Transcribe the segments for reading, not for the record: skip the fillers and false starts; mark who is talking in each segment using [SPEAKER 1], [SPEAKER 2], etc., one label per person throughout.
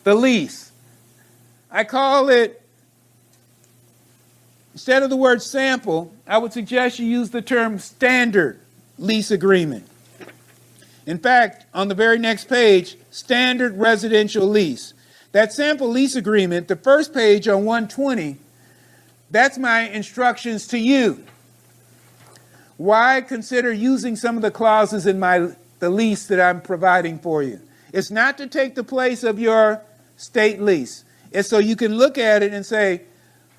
[SPEAKER 1] the lease. I call it, instead of the word sample, I would suggest you use the term standard lease agreement. In fact, on the very next page, standard residential lease. That sample lease agreement, the first page on 120, that's my instructions to you. Why consider using some of the clauses in the lease that I'm providing for you? It's not to take the place of your state lease. It's so you can look at it and say,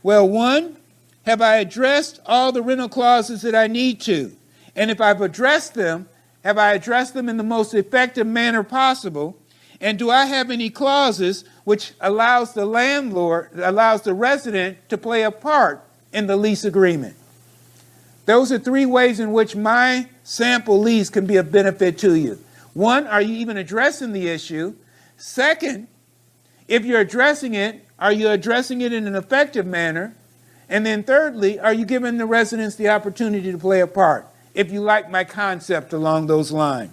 [SPEAKER 1] well, one, have I addressed all the rental clauses that I need to? And if I've addressed them, have I addressed them in the most effective manner possible? And do I have any clauses which allows the resident to play a part in the lease agreement? Those are three ways in which my sample lease can be of benefit to you. One, are you even addressing the issue? Second, if you're addressing it, are you addressing it in an effective manner? And then thirdly, are you giving the residents the opportunity to play a part? If you like my concept along those lines.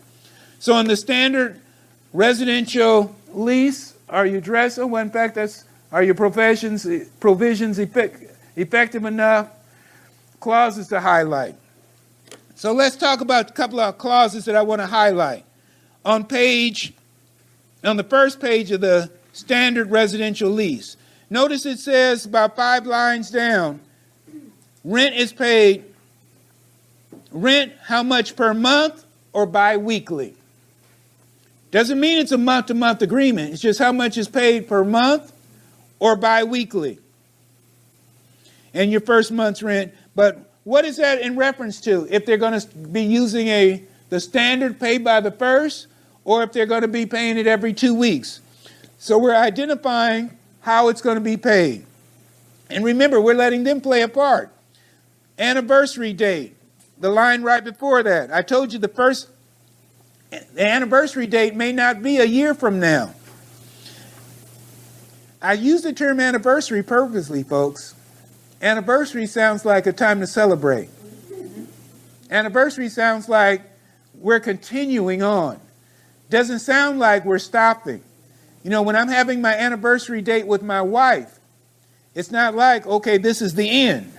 [SPEAKER 1] So in the standard residential lease, are you addressing, well, in fact, are your provisions effective enough? Clauses to highlight. So let's talk about a couple of clauses that I want to highlight. On the first page of the standard residential lease, notice it says about 5 lines down, rent is paid. Rent, how much per month or bi-weekly? Doesn't mean it's a month-to-month agreement. It's just how much is paid per month or bi-weekly. And your first month's rent. But what is that in reference to? If they're going to be using the standard paid by the first, or if they're going to be paying it every 2 weeks. So we're identifying how it's going to be paid. And remember, we're letting them play a part. Anniversary date. The line right before that. I told you the anniversary date may not be a year from now. I use the term anniversary purposely, folks. Anniversary sounds like a time to celebrate. Anniversary sounds like we're continuing on. Doesn't sound like we're stopping. You know, when I'm having my anniversary date with my wife, it's not like, okay, this is the end.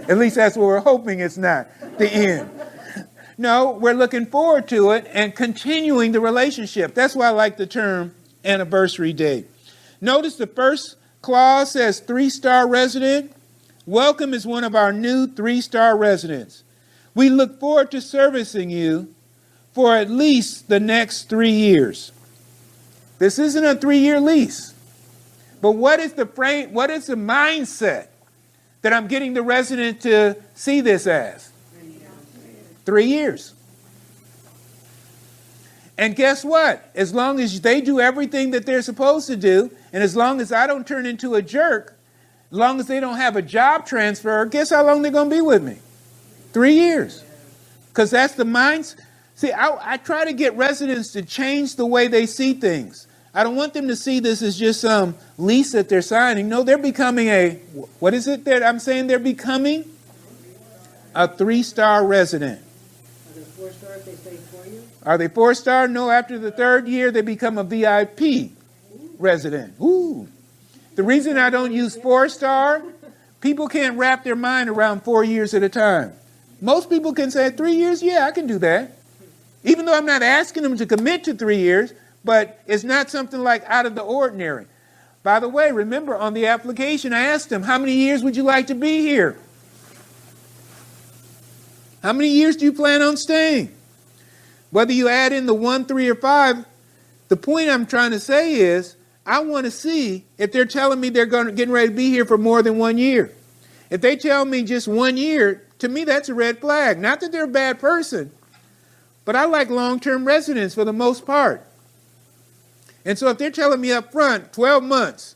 [SPEAKER 1] At least that's what we're hoping it's not, the end. No, we're looking forward to it and continuing the relationship. That's why I like the term anniversary date. Notice the first clause says 3-star resident. Welcome is one of our new 3-star residents. We look forward to servicing you for at least the next 3 years. This isn't a 3-year lease. But what is the mindset that I'm getting the resident to see this as? 3 years. And guess what? As long as they do everything that they're supposed to do, and as long as I don't turn into a jerk, as long as they don't have a job transfer, guess how long they're going to be with me? 3 years. Because that's the mindset. See, I try to get residents to change the way they see things. I don't want them to see this as just some lease that they're signing. No, they're becoming what is it that I'm saying they're becoming? A 3-star resident.
[SPEAKER 2] Are they 4-star if they stay 4 years?
[SPEAKER 1] Are they 4-star? No, after the 3rd year, they become a VIP resident. Ooh. The reason I don't use 4-star, people can't wrap their mind around 4 years at a time. Most people can say 3 years, yeah, I can do that. Even though I'm not asking them to commit to 3 years, but it's not something like out of the ordinary. By the way, remember on the application, I asked them, how many years would you like to be here? How many years do you plan on staying? Whether you add in the 1, 3, or 5, the point I'm trying to say is, I want to see if they're telling me they're getting ready to be here for more than 1 year. If they tell me just 1 year, to me that's a red flag. Not that they're a bad person, but I like long-term residents for the most part. And so if they're telling me up front 12 months,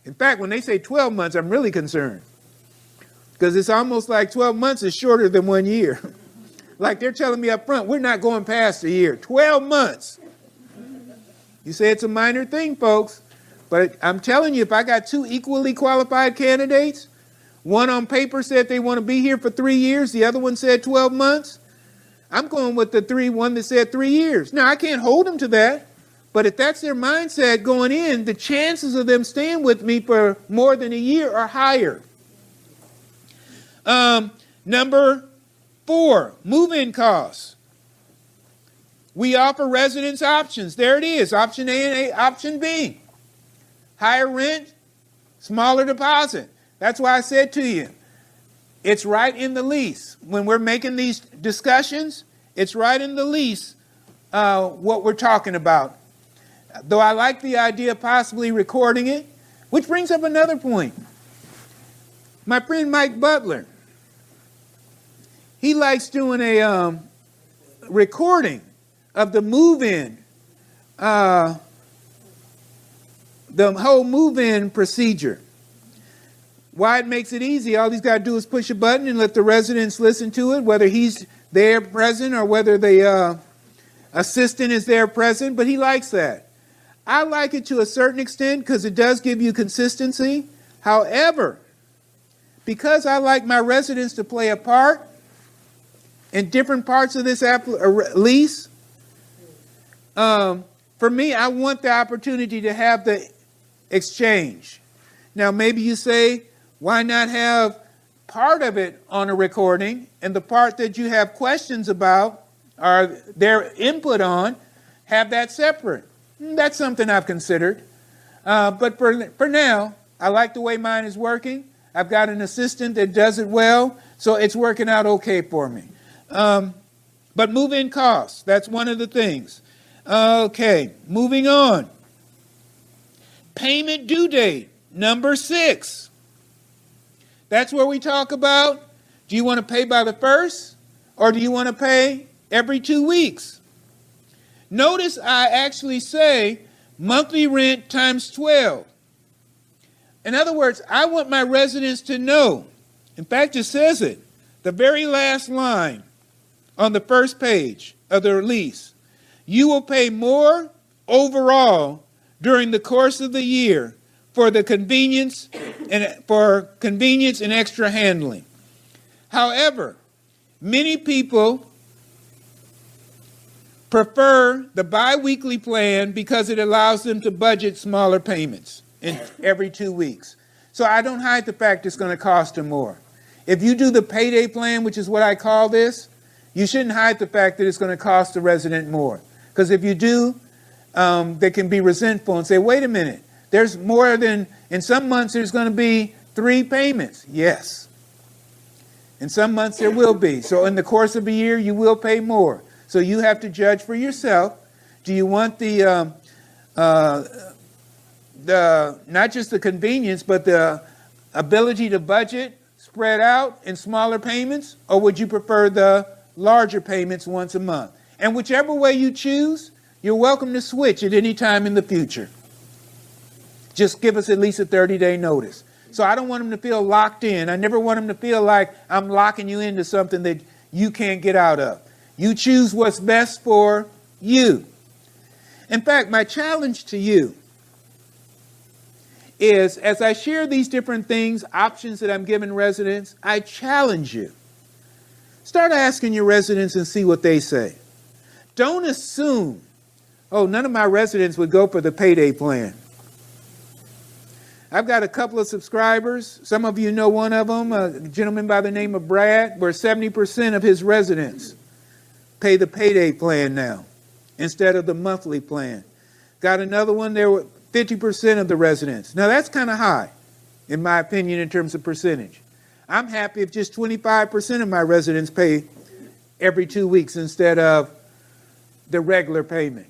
[SPEAKER 1] in fact, when they say 12 months, I'm really concerned. Because it's almost like 12 months is shorter than 1 year. Like they're telling me up front, we're not going past a year. 12 months. You say it's a minor thing, folks. But I'm telling you, if I got 2 equally qualified candidates, one on paper said they want to be here for 3 years, the other one said 12 months, I'm going with the one that said 3 years. Now, I can't hold them to that. But if that's their mindset going in, the chances of them staying with me for more than a year are higher. Number 4, move-in costs. We offer residence options. There it is, option A and option B. Higher rent, smaller deposit. That's why I said to you, it's right in the lease. When we're making these discussions, it's right in the lease what we're talking about. Though I like the idea of possibly recording it, which brings up another point. My friend Mike Butler, he likes doing a recording of the move-in, the whole move-in procedure. Why it makes it easy, all he's got to do is push a button and let the residents listen to it, whether he's there present or whether the assistant is there present, but he likes that. I like it to a certain extent because it does give you consistency. However, because I like my residents to play a part in different parts of this lease, for me, I want the opportunity to have the exchange. Now, maybe you say, why not have part of it on a recording and the part that you have questions about or their input on, have that separate? That's something I've considered. But for now, I like the way mine is working. I've got an assistant that does it well, so it's working out okay for me. But move-in costs, that's one of the things. Okay, moving on. Payment due date, number 6. That's where we talk about, do you want to pay by the 1st or do you want to pay every 2 weeks? Notice I actually say monthly rent times 12. In other words, I want my residents to know. In fact, it says it. The very last line on the first page of the lease. You will pay more overall during the course of the year for the convenience and extra handling. However, many people prefer the bi-weekly plan because it allows them to budget smaller payments in every 2 weeks. So I don't hide the fact it's going to cost them more. If you do the payday plan, which is what I call this, you shouldn't hide the fact that it's going to cost the resident more. Because if you do, they can be resentful and say, wait a minute, there's more than, in some months there's going to be 3 payments. Yes. In some months there will be. So in the course of a year, you will pay more. So you have to judge for yourself. Do you want the not just the convenience, but the ability to budget spread out in smaller payments, or would you prefer the larger payments once a month? And whichever way you choose, you're welcome to switch at any time in the future. Just give us at least a 30-day notice. So I don't want them to feel locked in. I never want them to feel like I'm locking you into something that you can't get out of. You choose what's best for you. In fact, my challenge to you is, as I share these different things, options that I'm giving residents, I challenge you. Start asking your residents and see what they say. Don't assume, oh, none of my residents would go for the payday plan. I've got a couple of subscribers. Some of you know one of them, a gentleman by the name of Brad, where 70% of his residents pay the payday plan now instead of the monthly plan. Got another one there with 50% of the residents. Now that's kind of high, in my opinion, in terms of percentage. I'm happy if just 25% of my residents pay every 2 weeks instead of the regular payment.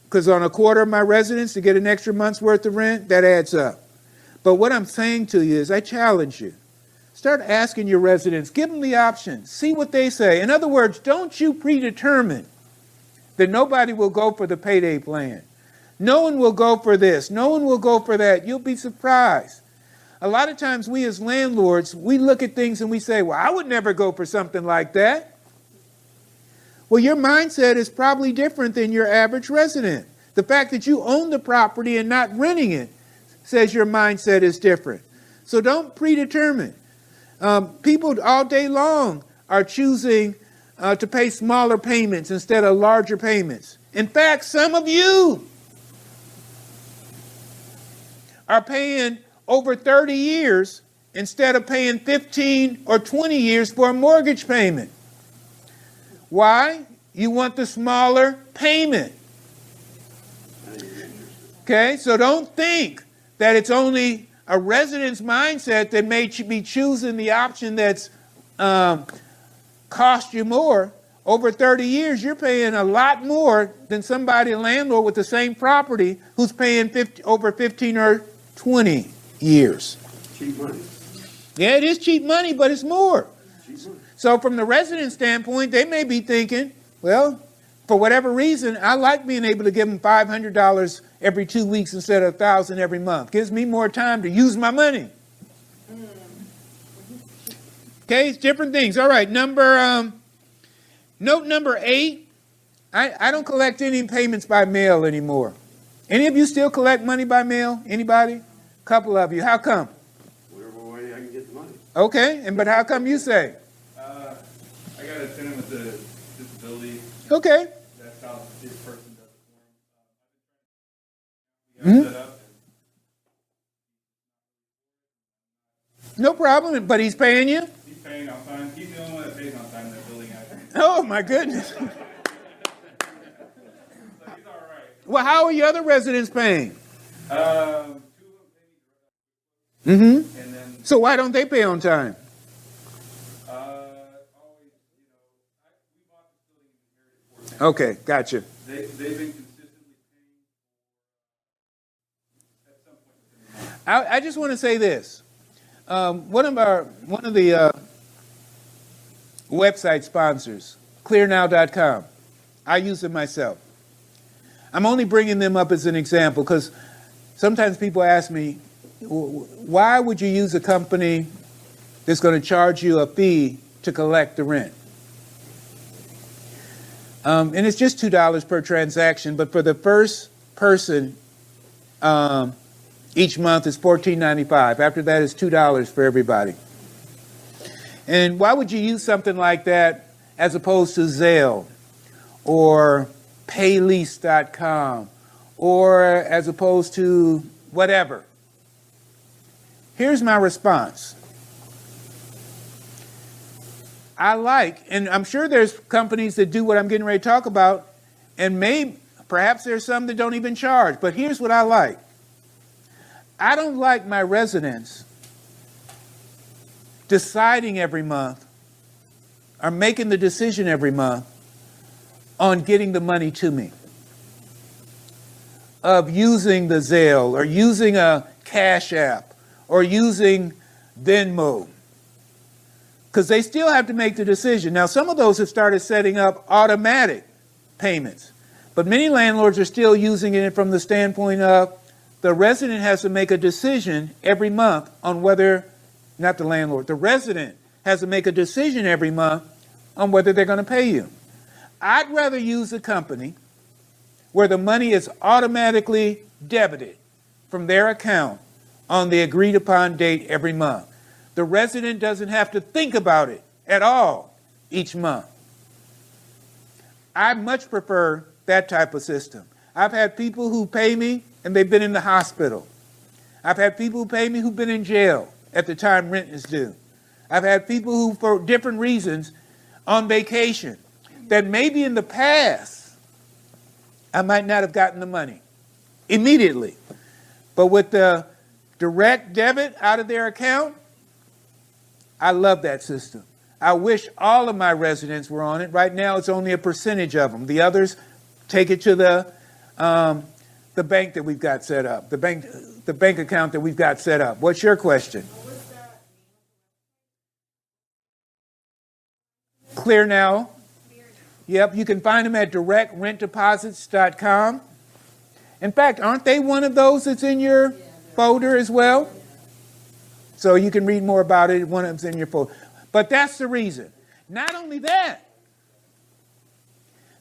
[SPEAKER 1] Because on a quarter of my residents to get an extra month's worth of rent, that adds up. But what I'm saying to you is I challenge you. Start asking your residents, give them the option, see what they say. In other words, don't you predetermine that nobody will go for the payday plan. No one will go for this. No one will go for that. You'll be surprised. A lot of times we as landlords, we look at things and we say, well, I would never go for something like that. Well, your mindset is probably different than your average resident. The fact that you own the property and not renting it says your mindset is different. So don't predetermine. People all day long are choosing to pay smaller payments instead of larger payments. In fact, some of you are paying over 30 years instead of paying 15 or 20 years for a mortgage payment. Why? You want the smaller payment. Okay, so don't think that it's only a resident's mindset that may be choosing the option that's cost you more. Over 30 years, you're paying a lot more than somebody, a landlord with the same property, who's paying over 15 or 20 years.
[SPEAKER 3] Cheap money.
[SPEAKER 1] Yeah, it is cheap money, but it's more.
[SPEAKER 3] Cheap money.
[SPEAKER 1] So from the resident standpoint, they may be thinking, well, for whatever reason, I like being able to give them $500 every 2 weeks instead of $1,000 every month. Gives me more time to use my money. Okay, it's different things. All right, note number 8. I don't collect any payments by mail anymore. Any of you still collect money by mail? Anybody? A couple of you. How come?
[SPEAKER 3] Whatever way I can get the money.
[SPEAKER 1] Okay, but how come you say?
[SPEAKER 4] I got a tenant with a disability.
[SPEAKER 1] Okay.
[SPEAKER 4] That's how this person does it for him. We got set up.
[SPEAKER 1] No problem, but he's paying you?
[SPEAKER 4] He's paying on time. He's the only one that pays on time in that building, actually.
[SPEAKER 1] Oh, my goodness.
[SPEAKER 4] So he's all right.
[SPEAKER 1] Well, how are your other residents paying?
[SPEAKER 4] 2 of them pay
[SPEAKER 1] Mm-hmm.
[SPEAKER 4] and then
[SPEAKER 1] So why don't they pay on time?
[SPEAKER 4] always, we bought this building in the area.
[SPEAKER 1] Okay, gotcha.
[SPEAKER 4] They've been consistently paying at some point within the month.
[SPEAKER 1] I just want to say this. One of the website sponsors, clearnow.com, I use it myself. I'm only bringing them up as an example because sometimes people ask me, why would you use a company that's going to charge you a fee to collect the rent? And it's just $2 per transaction, but for the first person, each month is $14.95. After that, it's $2 for everybody. And why would you use something like that as opposed to Zelle or paylease.com or as opposed to whatever? Here's my response. I like, and I'm sure there's companies that do what I'm getting ready to talk about, and perhaps there's some that don't even charge, but here's what I like. I don't like my residents deciding every month or making the decision every month on getting the money to me, of using the Zelle or using a Cash App or using Venmo, because they still have to make the decision. Now, some of those have started setting up automatic payments, but many landlords are still using it from the standpoint of the resident has to make a decision every month on whether, not the landlord, the resident has to make a decision every month on whether they're going to pay you. I'd rather use a company where the money is automatically debited from their account on the agreed upon date every month. The resident doesn't have to think about it at all each month. I much prefer that type of system. I've had people who pay me and they've been in the hospital. I've had people who pay me who've been in jail at the time rent is due. I've had people who, for different reasons, on vacation, that maybe in the past, I might not have gotten the money immediately. But with the direct debit out of their account, I love that system. I wish all of my residents were on it. Right now, it's only a percentage of them. The others take it to the bank that we've got set up, the bank account that we've got set up. What's your question? Clear Now. Yep, you can find them at directrentdeposits.com. In fact, aren't they one of those that's in your folder as well? So you can read more about it. One of them's in your folder. But that's the reason. Not only that,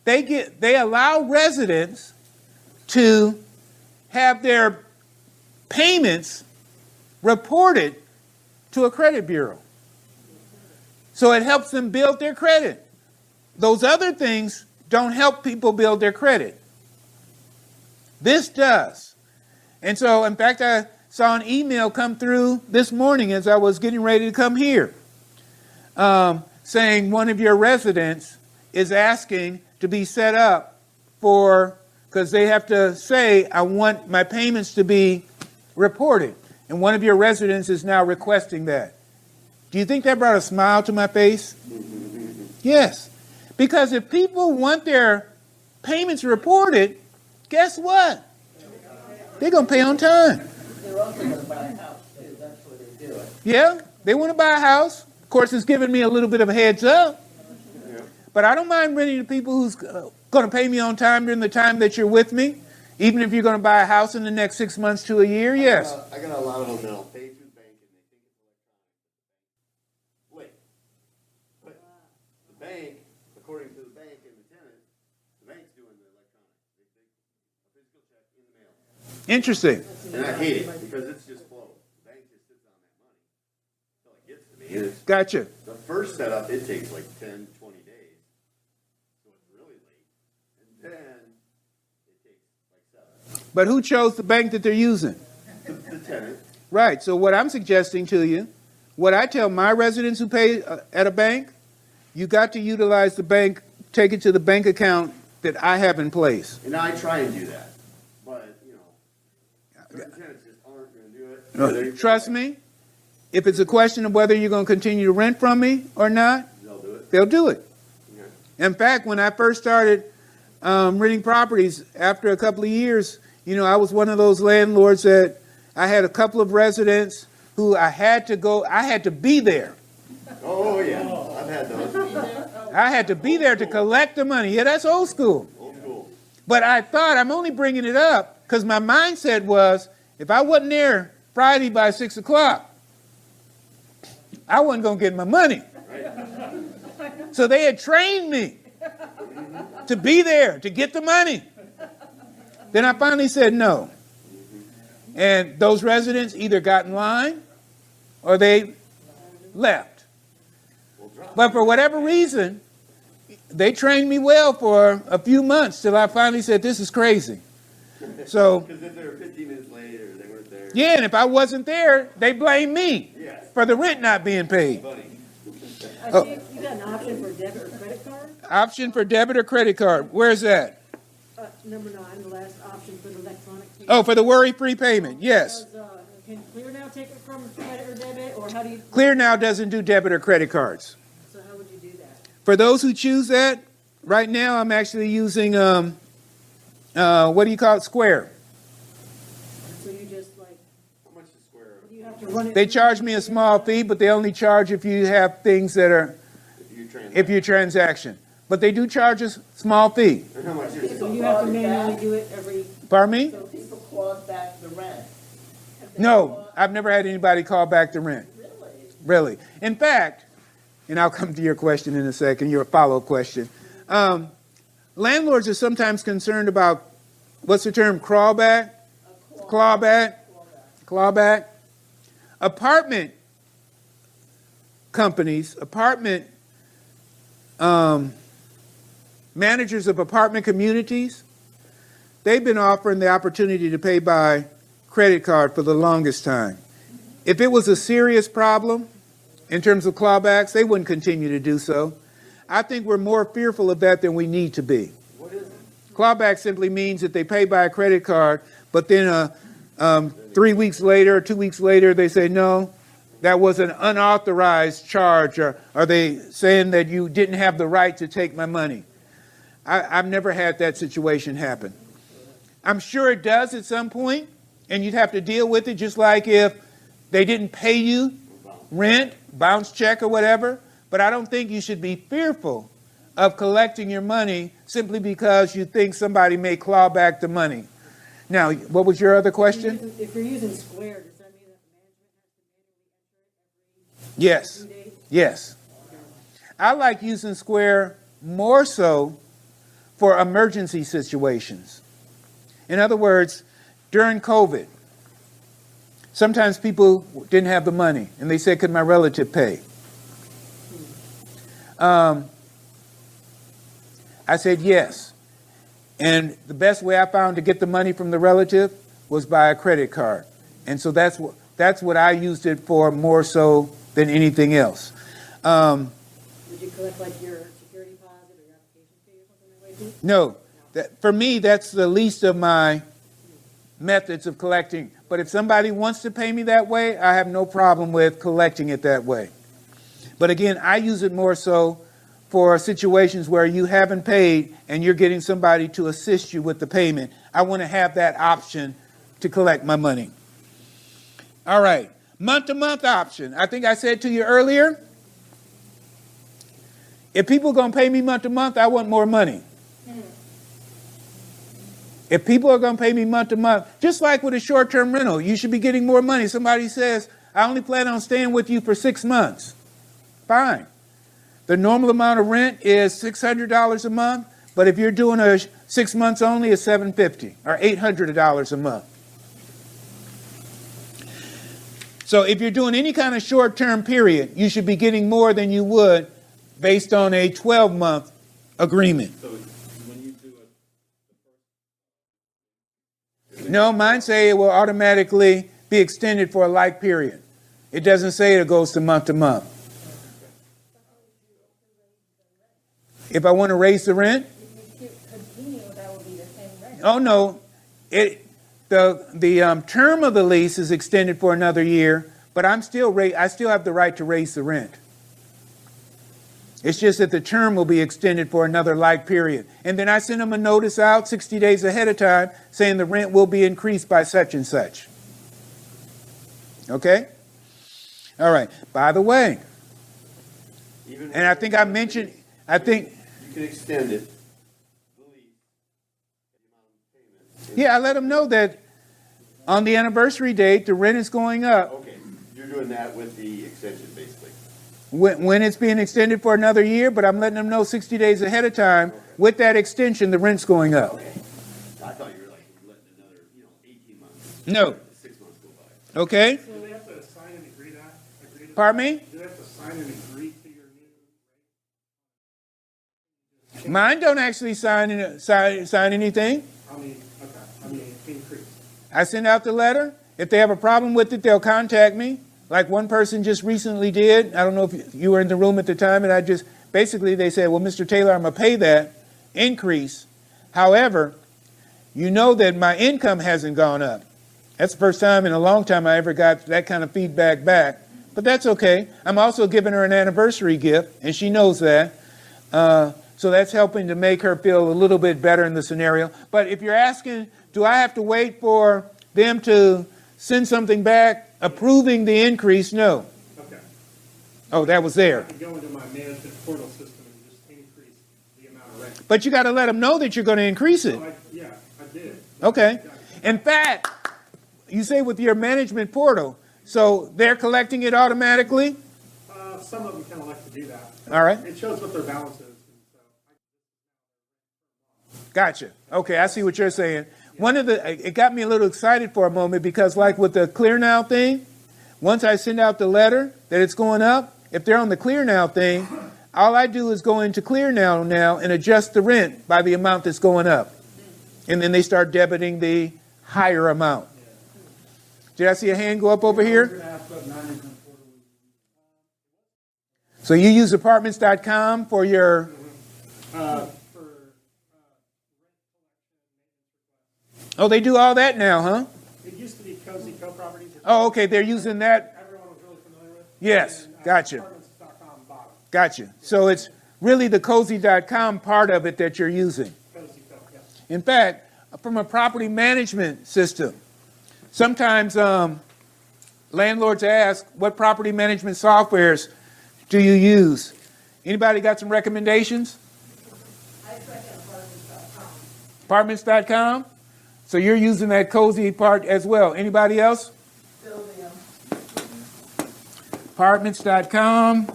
[SPEAKER 1] they allow residents to have their payments reported to a credit bureau. So it helps them build their credit. Those other things don't help people build their credit. This does. And so, in fact, saw an email come through this morning as I was getting ready to come here, saying one of your residents is asking to be set up because they have to say, I want my payments to be reported. And one of your residents is now requesting that. Do you think that brought a smile to my face? Yes. Because if people want their payments reported, guess what? They're going to pay on time.
[SPEAKER 5] They're also going to buy a house, too. That's where they do it.
[SPEAKER 1] Yeah, they want to buy a house. Of course, it's giving me a little bit of a heads up. But I don't mind renting to people who's going to pay me on time during the time that you're with me, even if you're going to buy a house in the next 6 months to a year. Yes.
[SPEAKER 3] I got a lot of them that'll pay through the bank and they think it's electronic. Wait. But the bank, according to the bank and the tenant, the bank's doing the electronic. A physical check in the mail.
[SPEAKER 1] Interesting.
[SPEAKER 3] And I hate it because it's just flow. The bank just sits on that money until it gets to me. And it's,
[SPEAKER 1] Gotcha.
[SPEAKER 3] the first setup, it takes like 10, 20 days. So it's really late. And then it takes like 7.
[SPEAKER 1] But who chose the bank that they're using?
[SPEAKER 3] The tenant.
[SPEAKER 1] Right. So what I'm suggesting to you, what I tell my residents who pay at a bank, you got to utilize the bank, take it to the bank account that I have in place.
[SPEAKER 3] And I try and do that. But, you know, certain tenants just aren't going to do it.
[SPEAKER 1] Trust me, if it's a question of whether you're going to continue to rent from me or not,
[SPEAKER 3] They'll do it.
[SPEAKER 1] they'll do it.
[SPEAKER 3] Yeah.
[SPEAKER 1] In fact, when I first started renting properties, after a couple of years, you know, I was one of those landlords that I had a couple of residents who I had to be there.
[SPEAKER 3] Oh, yeah. I've had those.
[SPEAKER 1] I had to be there to collect the money. Yeah, that's old school.
[SPEAKER 3] Old school.
[SPEAKER 1] But I thought, I'm only bringing it up because my mindset was, if I wasn't there Friday by 6 o'clock, I wasn't going to get my money.
[SPEAKER 3] Right.
[SPEAKER 1] So they had trained me to be there, to get the money. Then I finally said no. And those residents either got in line or they left. But for whatever reason, they trained me well for a few months till I finally said, this is crazy. So,
[SPEAKER 3] Because if they were 15 minutes late or they weren't there.
[SPEAKER 1] yeah, and if I wasn't there, they blamed me
[SPEAKER 3] Yes.
[SPEAKER 1] for the rent not being paid.
[SPEAKER 3] Funny.
[SPEAKER 2] I
[SPEAKER 1] Oh.
[SPEAKER 2] see you got an option for debit or credit card.
[SPEAKER 1] Option for debit or credit card. Where's that?
[SPEAKER 2] Number 9, the last option for the electronic. fee.
[SPEAKER 1] Oh, for the worry-free payment. Yes.
[SPEAKER 2] Does, can Clear now take it from credit or debit, or how do you?
[SPEAKER 1] Clear Now doesn't do debit or credit cards.
[SPEAKER 2] So how would you do that?
[SPEAKER 1] For those who choose that, right now I'm actually using, what do you call it, Square.
[SPEAKER 2] So you just like
[SPEAKER 3] How much is Square
[SPEAKER 2] you have to run it.
[SPEAKER 1] They charge me a small fee, but they only charge if you have things that are, if your transaction. But they do charge a small fee.
[SPEAKER 3] And how much is it?
[SPEAKER 2] So you have to manually do it every.
[SPEAKER 1] Pardon me?
[SPEAKER 5] So people clawed back the rent.
[SPEAKER 1] No, I've never had anybody call back the rent.
[SPEAKER 5] Really?
[SPEAKER 1] Really. In fact, and I'll come to your question in a second, your follow-up question. Landlords are sometimes concerned about, what's the term, clawback? Clawback. Apartment companies, managers of apartment communities, they've been offering the opportunity to pay by credit card for the longest time. If it was a serious problem in terms of clawbacks, they wouldn't continue to do so. I think we're more fearful of that than we need to be.
[SPEAKER 3] What is it?
[SPEAKER 1] Clawback simply means that they pay by a credit card, but then 3 weeks later or 2 weeks later, they say, no, that was an unauthorized charge, or are they saying that you didn't have the right to take my money? I've never had that situation happen. I'm sure it does at some point, and you'd have to deal with it, just like if they didn't pay you rent, bounce check or whatever. But I don't think you should be fearful of collecting your money simply because you think somebody may claw back the money. Now, what was your other question?
[SPEAKER 2] If you're using Square, does that mean that management has to manually enter it
[SPEAKER 1] Yes,
[SPEAKER 2] every 2 days?
[SPEAKER 1] yes. I like using Square more so for emergency situations. In other words, during COVID, sometimes people didn't have the money, and they said, could my relative pay? I said yes. And the best way I found to get the money from the relative was by a credit card. And so that's what I used it for more so than anything else.
[SPEAKER 2] Would you collect like your security deposit or your application fee or something like that?
[SPEAKER 1] No, for me, that's the least of my methods of collecting. But if somebody wants to pay me that way, I have no problem with collecting it that way. But again, I use it more so for situations where you haven't paid and you're getting somebody to assist you with the payment. I want to have that option to collect my money. All right, month-to-month option. I think I said to you earlier, if people are going to pay me month-to-month, I want more money. If people are going to pay me month to month, just like with a short-term rental, you should be getting more money. Somebody says, I only plan on staying with you for 6 months. Fine. The normal amount of rent is $600 a month, but if you're doing a 6 months only, it's $750 or $800 a month. So if you're doing any kind of short-term period, you should be getting more than you would based on a 12-month agreement.
[SPEAKER 4] So when you do it,
[SPEAKER 1] No, mine say it will automatically be extended for a like period. It doesn't say it goes to month. If I want to raise the rent?
[SPEAKER 2] Continue, that would be the same rent.
[SPEAKER 1] Oh, no. The term of the lease is extended for another year, but I still have the right to raise the rent. It's just that the term will be extended for another like period. And then I send them a notice out 60 days ahead of time saying the rent will be increased by such and such. Okay? All right. By the way,
[SPEAKER 3] Even
[SPEAKER 1] and I think I mentioned,
[SPEAKER 3] you can extend it. The lease, the amount of payment.
[SPEAKER 1] yeah, I let them know that on the anniversary date, the rent is going up.
[SPEAKER 3] Okay, you're doing that with the extension, basically.
[SPEAKER 1] When it's being extended for another year, but I'm letting them know 60 days ahead of time. With that extension, the rent's going up.
[SPEAKER 3] Okay. I thought you were like letting another, 18 months.
[SPEAKER 1] No.
[SPEAKER 3] 6 months go by.
[SPEAKER 1] Okay?
[SPEAKER 4] do they have to sign and agree to
[SPEAKER 1] Pardon me?
[SPEAKER 4] Do they have to sign and agree to your new?
[SPEAKER 1] Mine don't actually sign anything.
[SPEAKER 4] Increase.
[SPEAKER 1] I send out the letter. If they have a problem with it, they'll contact me. Like one person just recently did. I don't know if you were in the room at the time, and they said, well, Mr. Taylor, I'm going to pay that increase. However, you know that my income hasn't gone up. That's the first time in a long time I ever got that kind of feedback back. But that's okay. I'm also giving her an anniversary gift, and she knows that. So that's helping to make her feel a little bit better in the scenario. But if you're asking, do I have to wait for them to send something back approving the increase? No.
[SPEAKER 4] Okay.
[SPEAKER 1] Oh, that was there.
[SPEAKER 4] I can go into my management portal system and just increase the amount of rent.
[SPEAKER 1] But you got to let them know that you're going to increase it.
[SPEAKER 4] I did.
[SPEAKER 1] Okay. In fact, you say with your management portal, so they're collecting it automatically?
[SPEAKER 4] Some of them kind of like to do that.
[SPEAKER 1] All right.
[SPEAKER 4] It shows what their balance is.
[SPEAKER 1] Gotcha. Okay, I see what you're saying. It got me a little excited for a moment because like with the Clear Now thing, once I send out the letter that it's going up, if they're on the Clear Now thing, all I do is go into Clear Now and adjust the rent by the amount that's going up. And then they start debiting the higher amount. Did I see a hand go up over here? So you use apartments.com for your... Oh, they do all that now, huh?
[SPEAKER 4] It used to be Cozy Co-Properties.
[SPEAKER 1] Oh, okay, they're using that.
[SPEAKER 4] Everyone was really familiar with.
[SPEAKER 1] Yes, gotcha.
[SPEAKER 4] Apartments.com bought it.
[SPEAKER 1] Gotcha. So it's really the cozy.com part of it that you're using.
[SPEAKER 4] Cozy Co, yes.
[SPEAKER 1] In fact, from a property management system, sometimes landlords ask, what property management softwares do you use? Anybody got some recommendations?
[SPEAKER 2] I recommend apartments.com.
[SPEAKER 1] Apartments.com? So you're using that cozy part as well. Anybody else?
[SPEAKER 2] Building.
[SPEAKER 1] Apartments.com.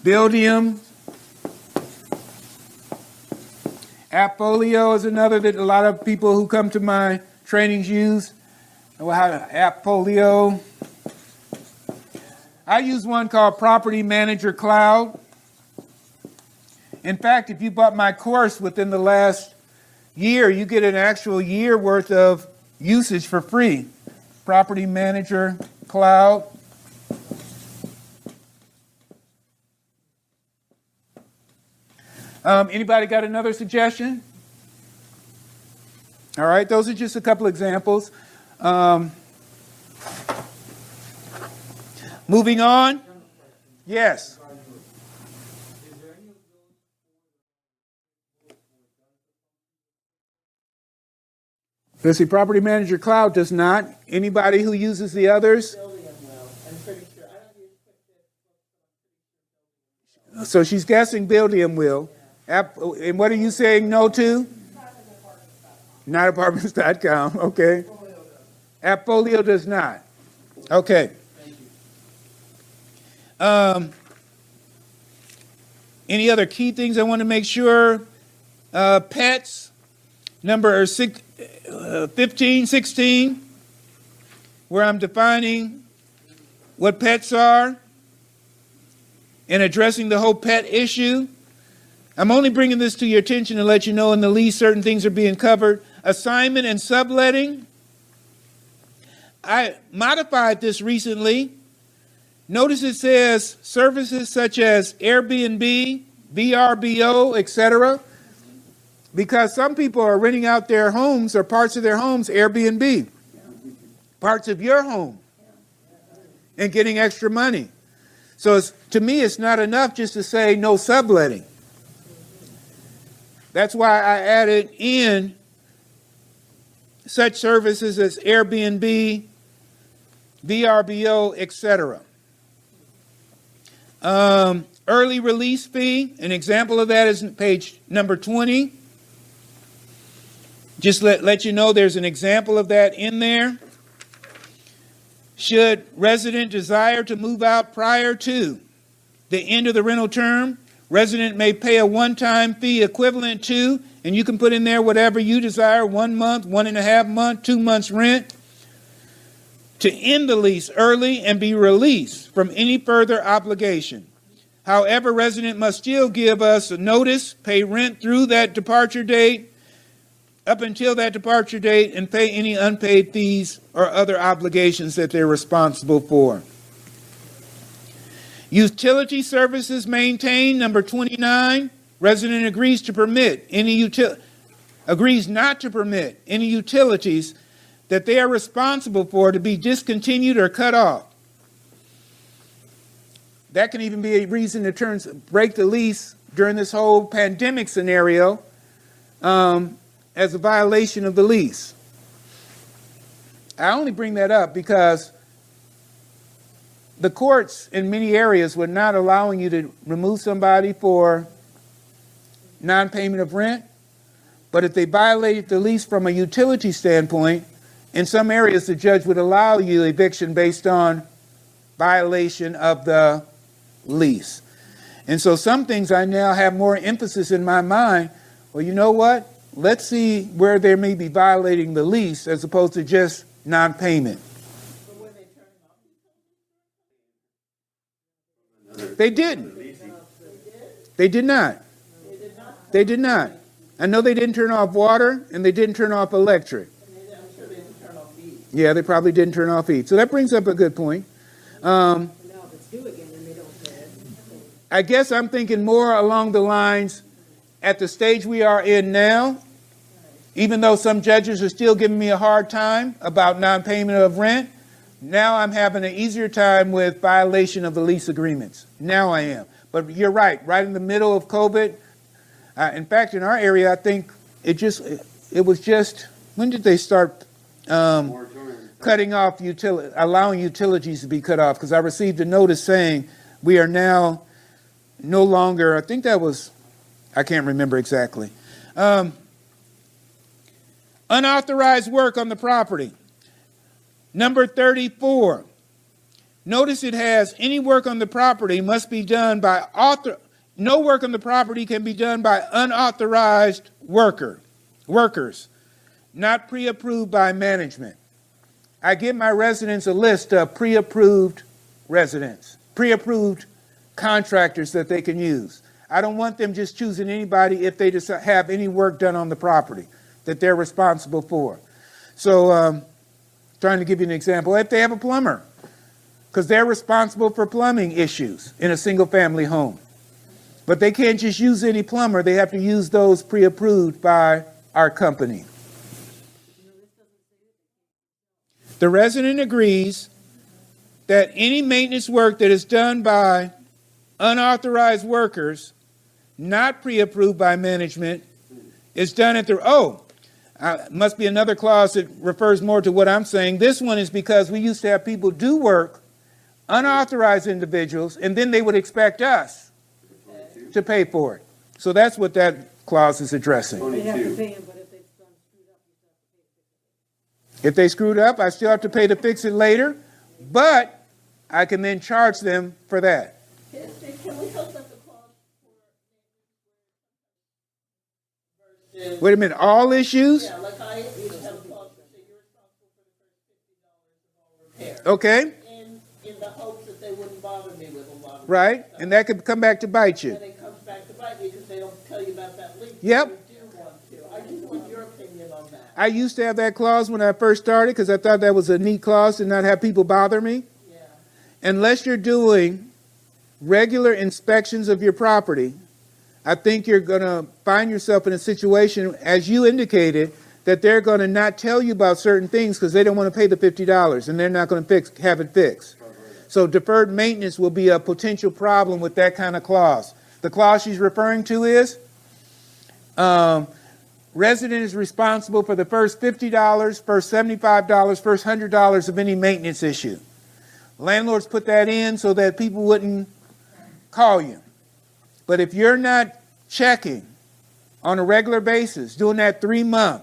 [SPEAKER 1] Buildium. Appfolio is another that a lot of people who come to my trainings use. Appfolio. I use one called Property Manager Cloud. In fact, if you bought my course within the last year, you get an actual year worth of usage for free. Property Manager Cloud. Anybody got another suggestion? All right, those are just a couple examples. Moving on. Yes. Let's see, Property Manager Cloud does not. Anybody who uses the others?
[SPEAKER 5] Building will, I'm pretty sure, I don't use QuickBooks.
[SPEAKER 1] So she's guessing Buildium will. And what are you saying no to? Not apartments.com, okay. Appfolio does not. Okay. Any other key things I want to make sure? Pets, number 15, 16, where I'm defining what pets are and addressing the whole pet issue. I'm only bringing this to your attention to let you know in the lease certain things are being covered. Assignment and subletting. I modified this recently. Notice it says services such as Airbnb, VRBO, etc. Because some people are renting out their homes or parts of their homes Airbnb, parts of your home, and getting extra money. So to me, it's not enough just to say no subletting. That's why I added in such services as Airbnb, VRBO, etc. Early release fee, an example of that is page number 20. Just let you know there's an example of that in there. Should resident desire to move out prior to the end of the rental term, resident may pay a one-time fee equivalent to, and you can put in there whatever you desire, 1 month, 1.5 month, 2 months rent, to end the lease early and be released from any further obligation. However, resident must still give us a notice, pay rent through that departure date, up until that departure date, and pay any unpaid fees or other obligations that they're responsible for. Utility services maintained, number 29, resident agrees not to permit any utilities that they are responsible for to be discontinued or cut off. That can even be a reason to break the lease during this whole pandemic scenario as a violation of the lease. I only bring that up because the courts in many areas were not allowing you to remove somebody for non-payment of rent, but if they violated the lease from a utility standpoint, in some areas the judge would allow you eviction based on violation of the lease. And so some things I now have more emphasis in my mind. Well, you know what? Let's see where they may be violating the lease as opposed to just non-payment. They didn't. They did not. They did not. I know they didn't turn off water and they didn't turn off electric.
[SPEAKER 5] I'm sure they didn't turn off heat.
[SPEAKER 1] Yeah, they probably didn't turn off heat. So that brings up a good point.
[SPEAKER 2] Now if it's due again, then they don't pay it.
[SPEAKER 1] I guess I'm thinking more along the lines at the stage we are in now, even though some judges are still giving me a hard time about non-payment of rent, now I'm having an easier time with violation of the lease agreements. Now I am. But you're right in the middle of COVID. In fact, in our area, I think it was just, when did they start cutting off allowing utilities to be cut off? Because I received a notice saying we are now no longer, I think that was, I can't remember exactly. Unauthorized work on the property. Number 34. Notice it has any work on the property must be done by no work on the property can be done by unauthorized workers, not pre-approved by management. I give my residents a list of pre-approved residents, pre-approved contractors that they can use. I don't want them just choosing anybody if they just have any work done on the property. that they're responsible for. So, trying to give you an example, if they have a plumber, because they're responsible for plumbing issues in a single-family home. But they can't just use any plumber. They have to use those pre-approved by our company. The resident agrees that any maintenance work that is done by unauthorized workers, not pre-approved by management, is done at their, must be another clause that refers more to what I'm saying. This one is because we used to have people do work, unauthorized individuals, and then they would expect us to pay for it. So that's what that clause is addressing.
[SPEAKER 2] They have to pay him, but if they've done screwed up, you still have to pay.
[SPEAKER 1] If they screwed up, I still have to pay to fix it later, but I can then charge them for that.
[SPEAKER 5] Can we talk about the clause for versus,
[SPEAKER 1] Wait a minute, all issues?
[SPEAKER 5] yeah, like I used to have a clause that said you're responsible for the first $50 of all repairs.
[SPEAKER 1] Okay,
[SPEAKER 5] In the hopes that they wouldn't bother me with a lot of
[SPEAKER 1] right,
[SPEAKER 5] stuff.
[SPEAKER 1] and that could come back to bite you.
[SPEAKER 5] And it comes back to bite me because they don't tell you about that leak.
[SPEAKER 1] Yep.
[SPEAKER 5] You do want to. I just want your opinion on that.
[SPEAKER 1] I used to have that clause when I first started because I thought that was a neat clause to not have people bother me.
[SPEAKER 5] Yeah.
[SPEAKER 1] Unless you're doing regular inspections of your property, I think you're going to find yourself in a situation, as you indicated, that they're going to not tell you about certain things because they don't want to pay the $50 and they're not going to have it fixed. So deferred maintenance will be a potential problem with that kind of clause. The clause she's referring to is resident is responsible for the first $50, first $75, first $100 of any maintenance issue. Landlords put that in so that people wouldn't call you. But if you're not checking on a regular basis, doing that 3-month,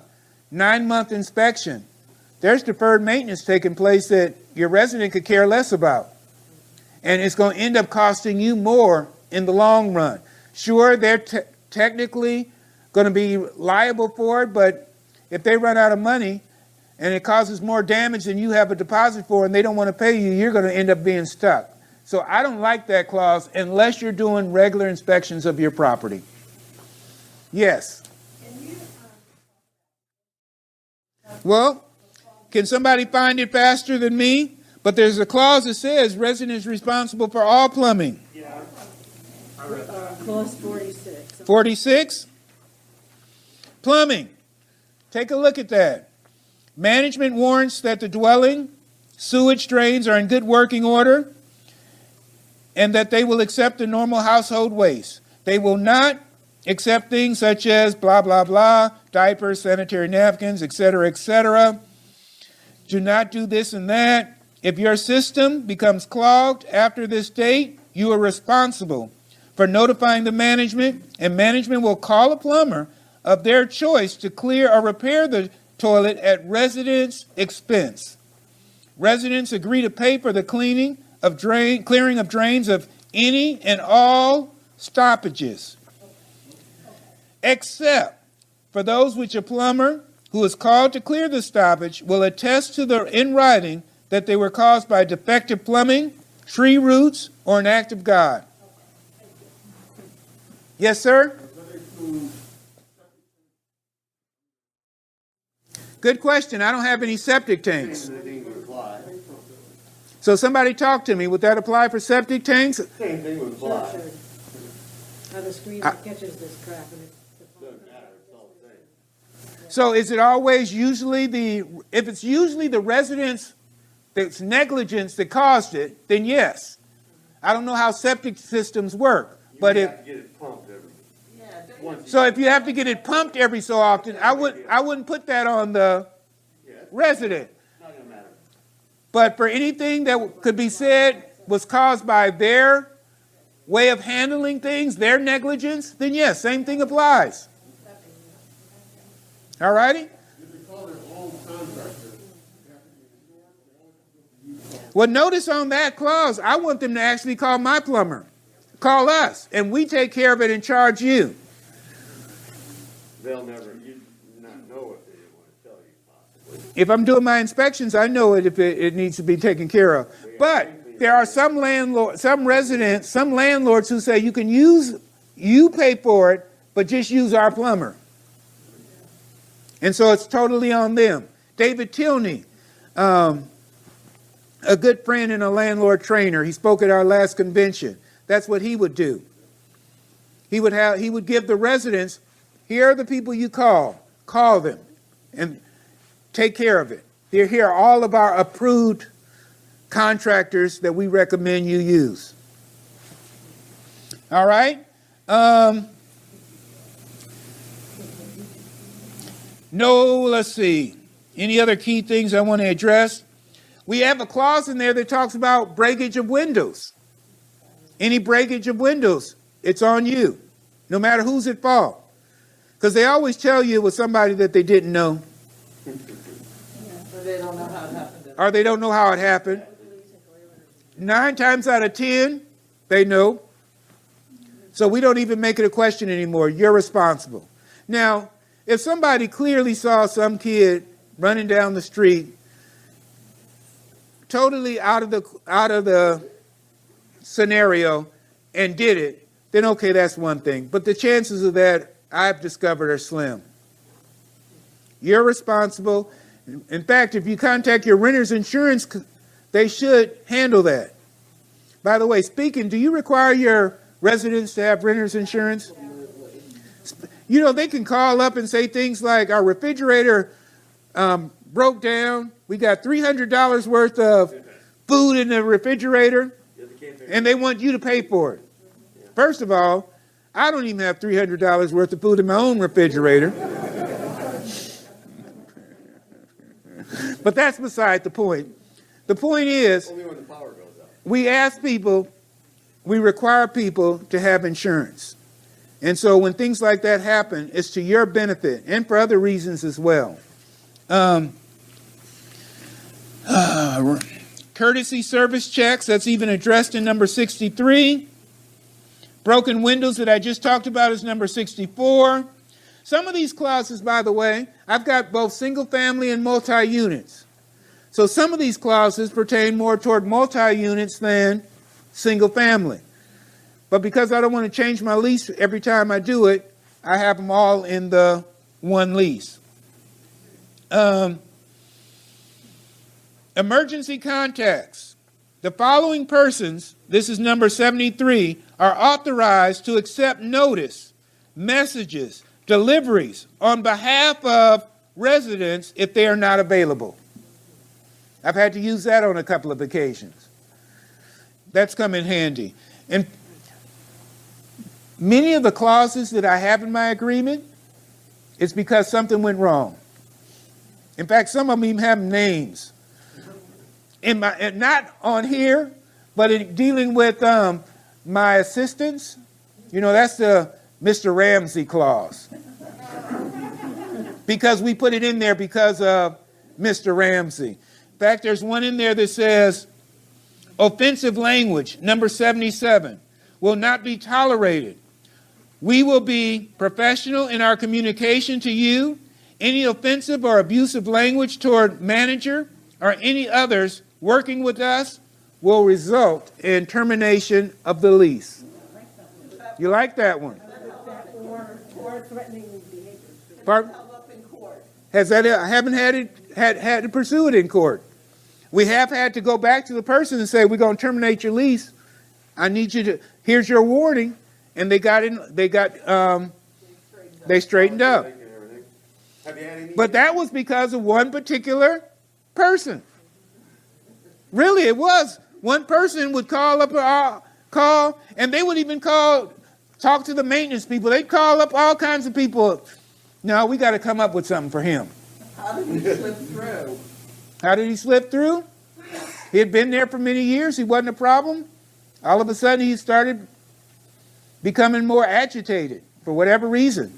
[SPEAKER 1] 9-month inspection, there's deferred maintenance taking place that your resident could care less about. And it's going to end up costing you more in the long run. Sure, they're technically going to be liable for it, but if they run out of money and it causes more damage than you have a deposit for and they don't want to pay you, you're going to end up being stuck. So I don't like that clause unless you're doing regular inspections of your property. Yes. Well, can somebody find it faster than me? But there's a clause that says resident is responsible for all plumbing.
[SPEAKER 2] Clause 46.
[SPEAKER 1] 46? Plumbing. Take a look at that. Management warrants that the dwelling, sewage drains are in good working order and that they will accept the normal household waste. They will not accept things such as blah, blah, blah, diapers, sanitary napkins, etc., etc. Do not do this and that. If your system becomes clogged after this date, you are responsible for notifying the management, and management will call a plumber of their choice to clear or repair the toilet at residents' expense. Residents agree to pay for the clearing of drains of any and all stoppages, except for those which a plumber who is called to clear the stoppage will attest to in writing that they were caused by defective plumbing, tree roots, or an act of God. Yes, sir? Good question. I don't have any septic tanks.
[SPEAKER 3] Same thing would apply.
[SPEAKER 1] So somebody talk to me. Would that apply for septic tanks?
[SPEAKER 3] Same thing would
[SPEAKER 2] Sure,
[SPEAKER 3] apply.
[SPEAKER 2] sure. How the screen catches this crap and it's.
[SPEAKER 3] Doesn't matter, it's all the same.
[SPEAKER 1] So is it always if it's usually the residents that's negligence that caused it, then yes. I don't know how septic systems work, but
[SPEAKER 3] You
[SPEAKER 1] if
[SPEAKER 3] have to get it pumped every,
[SPEAKER 5] Yeah, don't
[SPEAKER 3] once.
[SPEAKER 1] so if you have to get it pumped every so often, I wouldn't put that on the
[SPEAKER 3] Yeah, it's
[SPEAKER 1] resident.
[SPEAKER 3] not gonna matter.
[SPEAKER 1] But for anything that could be said was caused by their way of handling things, their negligence, then yes, same thing applies. All righty? Well, notice on that clause, I want them to actually call my plumber. Call us, and we take care of it and charge you.
[SPEAKER 3] They'll never, you not know if they didn't wanna tell you possibly.
[SPEAKER 1] If I'm doing my inspections, I know it if it needs to be taken care of. But there are some landlords who say you pay for it, but just use our plumber. And so it's totally on them. David Tilney, a good friend and a landlord trainer, he spoke at our last convention. That's what he would do. He would give the residents, here are the people you call them, and take care of it. Here are all of our approved contractors that we recommend you use. All right? Let's see. Any other key things I want to address? We have a clause in there that talks about breakage of windows. Any breakage of windows, it's on you, no matter who's at fault. Because they always tell you it was somebody that they didn't know.
[SPEAKER 5] Or they don't know how it happened.
[SPEAKER 1] Or they don't know how it happened. 9 times out of 10, they know. So we don't even make it a question anymore. You're responsible. Now, if somebody clearly saw some kid running down the street, totally out of the scenario, and did it, then okay, that's one thing. But the chances of that, I've discovered, are slim. You're responsible. In fact, if you contact your renter's insurance, they should handle that. By the way, speaking, do you require your residents to have renter's insurance? You know, they can call up and say things like, our refrigerator broke down. We got $300 worth of food in the refrigerator, and they want you to pay for it. First of all, I don't even have $300 worth of food in my own refrigerator. But that's beside the point. The point is,
[SPEAKER 3] Only when the power goes out.
[SPEAKER 1] we require people to have insurance. And so when things like that happen, it's to your benefit and for other reasons as well. Courtesy service checks, that's even addressed in number 63. Broken windows that I just talked about is number 64. Some of these clauses, by the way, I've got both single family and multi-units. So some of these clauses pertain more toward multi-units than single family. But because I don't want to change my lease every time I do it, I have them all in the one lease. Emergency contacts. The following persons, this is number 73, are authorized to accept notice, messages, deliveries on behalf of residents if they are not available. I've had to use that on a couple of occasions. That's come in handy. And many of the clauses that I have in my agreement, it's because something went wrong. In fact, some of them even have names. Not on here, but in dealing with my assistants, that's the Mr. Ramsey clause. Because we put it in there because of Mr. Ramsey. In fact, there's one in there that says, offensive language, number 77, will not be tolerated. We will be professional in our communication to you. Any offensive or abusive language toward manager or any others working with us will result in termination of the lease. You like that one?
[SPEAKER 2] Or threatening behavior.
[SPEAKER 1] Pardon?
[SPEAKER 5] Come up in court.
[SPEAKER 1] I haven't had to pursue it in court. We have had to go back to the person and say, we're going to terminate your lease. I need you to, here's your warning. And they straightened up.
[SPEAKER 3] Have you had any?
[SPEAKER 1] But that was because of one particular person. Really, it was. One person would call up and they would even talk to the maintenance people. They'd call up all kinds of people. No, we got to come up with something for him.
[SPEAKER 5] How did he slip through?
[SPEAKER 1] How did he slip through? He had been there for many years. He wasn't a problem. All of a sudden, he started becoming more agitated for whatever reason.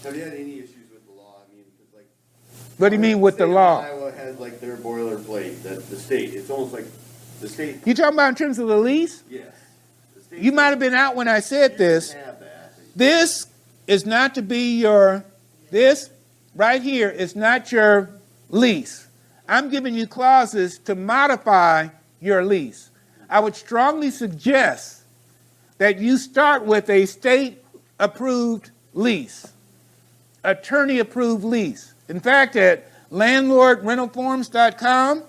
[SPEAKER 3] Have you had any issues with the law? I mean, it's like.
[SPEAKER 1] What do you mean with the
[SPEAKER 3] state of
[SPEAKER 1] law?
[SPEAKER 3] Iowa has like their boilerplate, that the state, it's almost like the state.
[SPEAKER 1] You talking about in terms of the lease?
[SPEAKER 3] Yes. The state
[SPEAKER 1] You might have been out when I said this.
[SPEAKER 3] have that.
[SPEAKER 1] This is not to be this right here is not your lease. I'm giving you clauses to modify your lease. I would strongly suggest that you start with a state-approved lease. attorney-approved lease. In fact, at landlordrentalforms.com,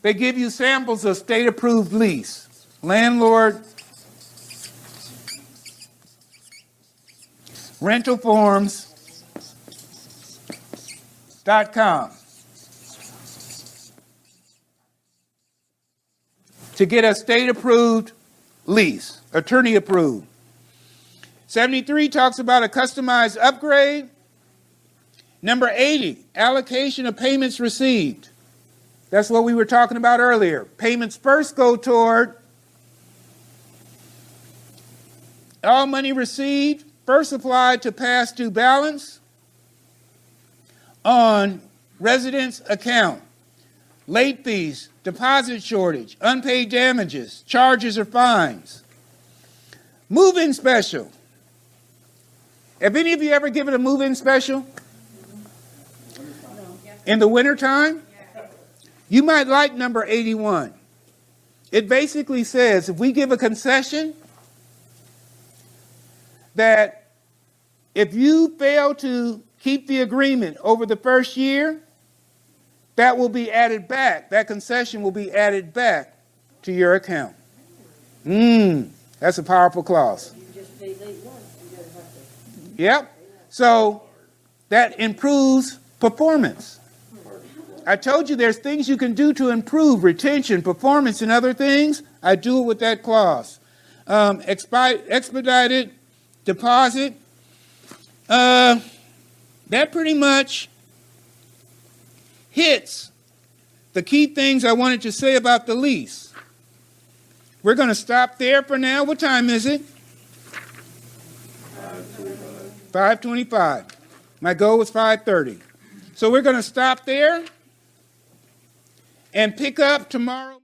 [SPEAKER 1] they give you samples of state-approved lease. Landlord rentalforms.com to get a state-approved lease, attorney-approved. 73 talks about a customized upgrade. Number 80, allocation of payments received. That's what we were talking about earlier. Payments first go toward all money received, first applied to past due balance on residence account, late fees, deposit shortage, unpaid damages, charges or fines. Move-in special. Have any of you ever given a move-in special? In the wintertime? You might like number 81. It basically says if we give a concession that if you fail to keep the agreement over the first year, that will be added back. That concession will be added back to your account. That's a powerful clause.
[SPEAKER 2] You just pay late once, you gotta have to.
[SPEAKER 1] Yep. So that improves performance. I told you there's things you can do to improve retention, performance, and other things. I do it with that clause. Expedited deposit. That pretty much hits the key things I wanted to say about the lease. We're going to stop there for now. What time is it? 5:25. My goal was 5:30. So we're going to stop there and pick up tomorrow.